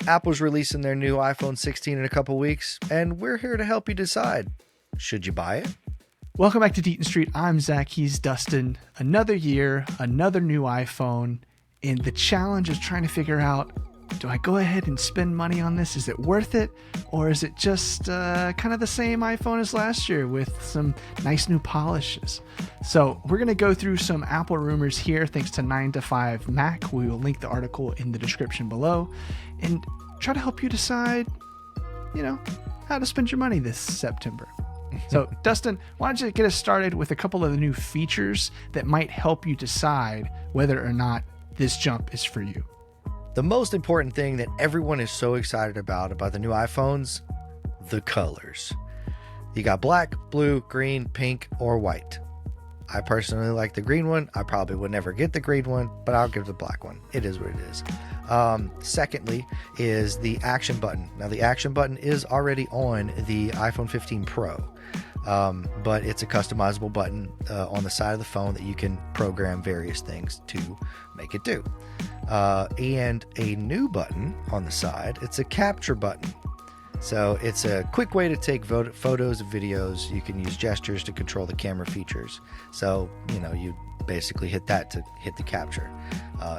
Apple's releasing their new iPhone 16 in a couple weeks, and we're here to help you decide. Should you buy it? Welcome back to Deaton Street. I'm Zach. He's Dustin. Another year, another new iPhone, and the challenge is trying to figure out, do I go ahead and spend money on this? Is it worth it? Or is it just kind of the same iPhone as last year with some nice new polishes? So we're going to go through some Apple rumors here thanks to 9to5Mac. We will link the article in the description below and try to help you decide, how to spend your money this September. So, Dustin, why don't you get us started with a couple of the new features that might help you decide whether or not this jump is for you? The most important thing that everyone is so excited about the new iPhones, the colors. You got black, blue, green, pink, or white. I personally like the green one. I probably would never get the green one, but I'll give the black one. It is what it is. Secondly is the action button. Now, the action button is already on the iPhone 15 Pro, but it's a customizable button on the side of the phone that you can program various things to make it do. And a new button on the side, it's a capture button. So it's a quick way to take photos and videos. You can use gestures to control the camera features. So, you basically hit that to hit the capture.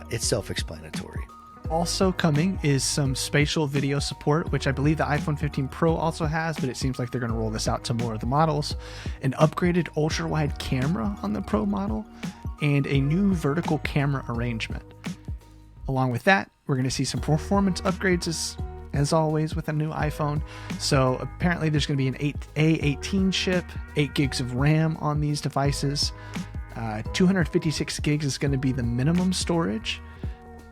It's self-explanatory. Also coming is some spatial video support, which I believe the iPhone 15 Pro also has, but it seems like they're going to roll this out to more of the models. An upgraded ultra-wide camera on the Pro model, and a new vertical camera arrangement. Along with that, we're going to see some performance upgrades as always with a new iPhone. So apparently there's going to be an A18 chip, 8 gigs of RAM on these devices. 256 gigs is going to be the minimum storage.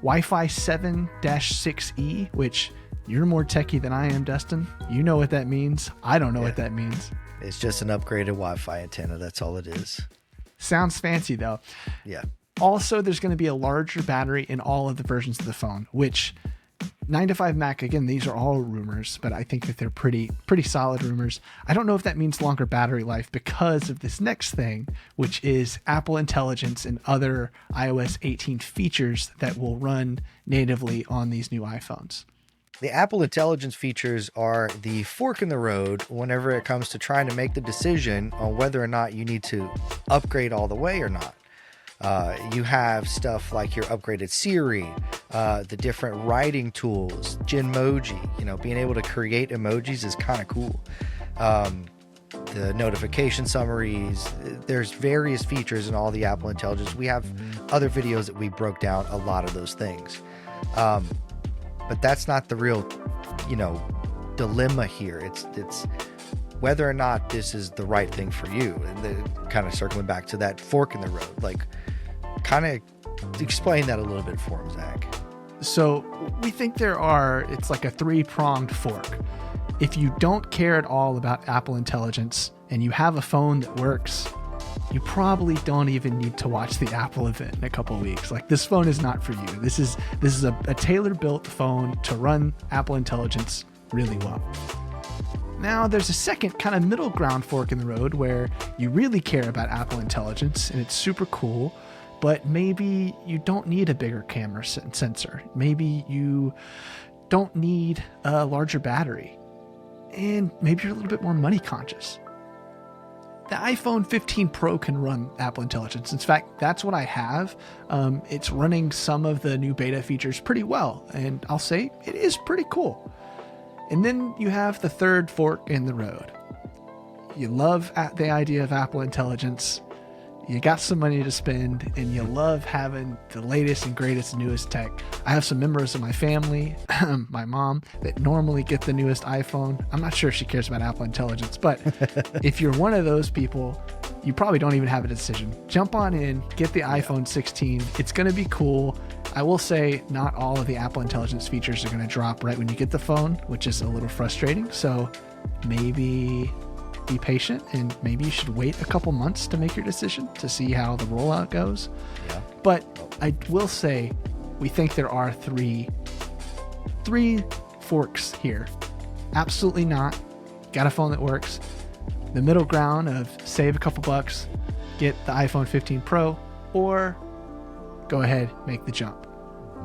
Wi-Fi 7-6E, which you're more techie than I am, Dustin. You know what that means. I don't know what that means. It's just an upgraded Wi-Fi antenna. That's all it is. Sounds fancy though. Yeah. Also, there's going to be a larger battery in all of the versions of the phone, which 9to5Mac, again, these are all rumors, but I think that they're pretty solid rumors. I don't know if that means longer battery life because of this next thing, which is Apple Intelligence and other iOS 18 features that will run natively on these new iPhones. The Apple Intelligence features are the fork in the road whenever it comes to trying to make the decision on whether or not you need to upgrade all the way or not. You have stuff like your upgraded Siri, the different writing tools, Genmoji, being able to create emojis is kind of cool. The notification summaries, there's various features in all the Apple Intelligence. We have other videos that we broke down a lot of those things. But that's not the real, dilemma here. It's whether or not this is the right thing for you. And kind of circling back to that fork in the road, like kind of explain that a little bit for him, Zach. So we think it's like a 3-pronged fork. If you don't care at all about Apple Intelligence and you have a phone that works, you probably don't even need to watch the Apple event in a couple of weeks. Like, this phone is not for you. This is a tailor-built phone to run Apple Intelligence really well. Now, there's a second kind of middle ground fork in the road where you really care about Apple Intelligence and it's super cool, but maybe you don't need a bigger camera sensor. Maybe you don't need a larger battery, and maybe you're a little bit more money conscious. The iPhone 15 Pro can run Apple Intelligence. In fact, that's what I have. It's running some of the new beta features pretty well, and I'll say it is pretty cool. And then you have the third fork in the road. You love the idea of Apple Intelligence. You got some money to spend, and you love having the latest and greatest, newest tech. I have some members of my family, my mom, that normally get the newest iPhone. I'm not sure if she cares about Apple Intelligence, but if you're one of those people, you probably don't even have a decision. Jump on in, get the iPhone 16. It's going to be cool. I will say not all of the Apple Intelligence features are going to drop right when you get the phone, which is a little frustrating. So maybe be patient, and maybe you should wait a couple months to make your decision to see how the rollout goes. Yeah. But I will say we think there are three forks here. Absolutely not. Got a phone that works. The middle ground of save a couple bucks, get the iPhone 15 Pro, or go ahead, make the jump.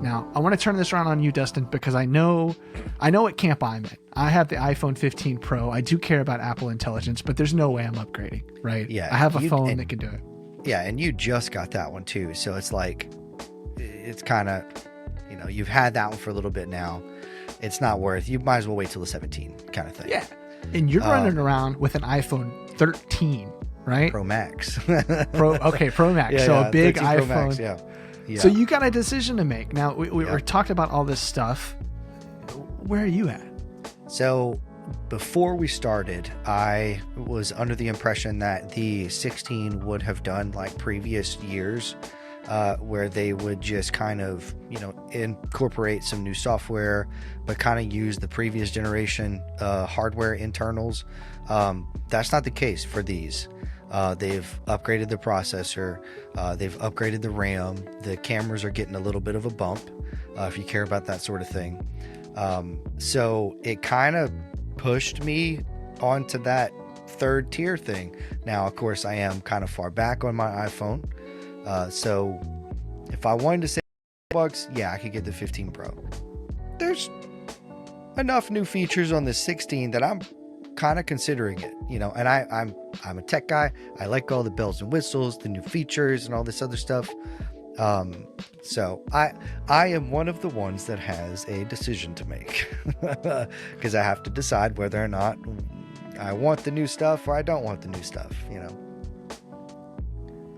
Now, I want to turn this around on you, Dustin, because I know what camp I'm in. I have the iPhone 15 Pro. I do care about Apple Intelligence, but there's no way I'm upgrading, right? Yeah. I have a phone that can do it. Yeah, and you just got that one too. So it's like, it's kind of, you've had that one for a little bit now. It's not worth, you might as well wait till the 17 kind of thing. Yeah. And you're running around with an iPhone 13, right? Pro Max. Pro Max. Yeah, so a big iPhone. Pro Max, yeah. So you got a decision to make. Now, we talked about all this stuff. Where are you at? So before we started, I was under the impression that the 16 would have done like previous years, where they would just kind of, incorporate some new software, but kind of use the previous generation hardware internals. That's not the case for these. They've upgraded the processor. They've upgraded the RAM. The cameras are getting a little bit of a bump, if you care about that sort of thing. So it kind of pushed me onto that third tier thing. Now, of course, I am kind of far back on my iPhone. So if I wanted to save $100, yeah, I could get the 15 Pro. There's enough new features on the 16 that I'm kind of considering it, and I'm a tech guy. I like all the bells and whistles, the new features and all this other stuff. So I am one of the ones that has a decision to make, because I have to decide whether or not I want the new stuff or I don't want the new stuff,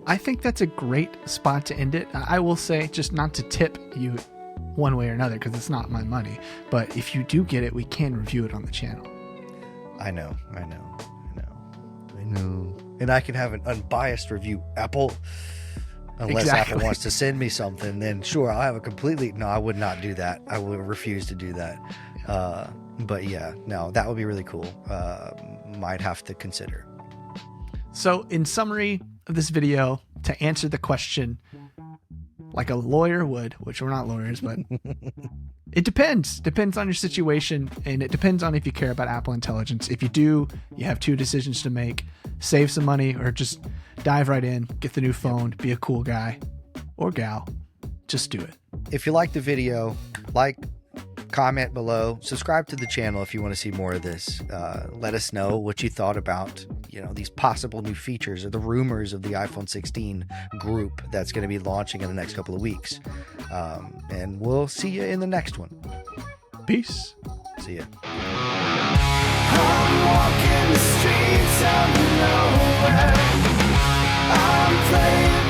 I think that's a great spot to end it. I will say, just not to tip you one way or another, because it's not my money, but if you do get it, we can review it on the channel. I know. And I can have an unbiased review, Apple. Unless Exactly. Apple wants to send me something, then sure, I'll have a completely... No, I would not do that. I would refuse to do that. But yeah, no, that would be really cool. Might have to consider. So in summary of this video, to answer the question like a lawyer would, which we're not lawyers, but it depends on your situation, and it depends on if you care about Apple Intelligence. If you do, you have two decisions to make: save some money or just dive right in, get the new phone, be a cool guy or gal. Just do it. If you like the video, comment below, subscribe to the channel if you want to see more of this. Let us know what you thought about these possible new features or the rumors of the iPhone 16 group that's going to be launching in the next couple of weeks. And we'll see you in the next one. Peace. See ya. I'm walking the streets of nowhere. I'm playing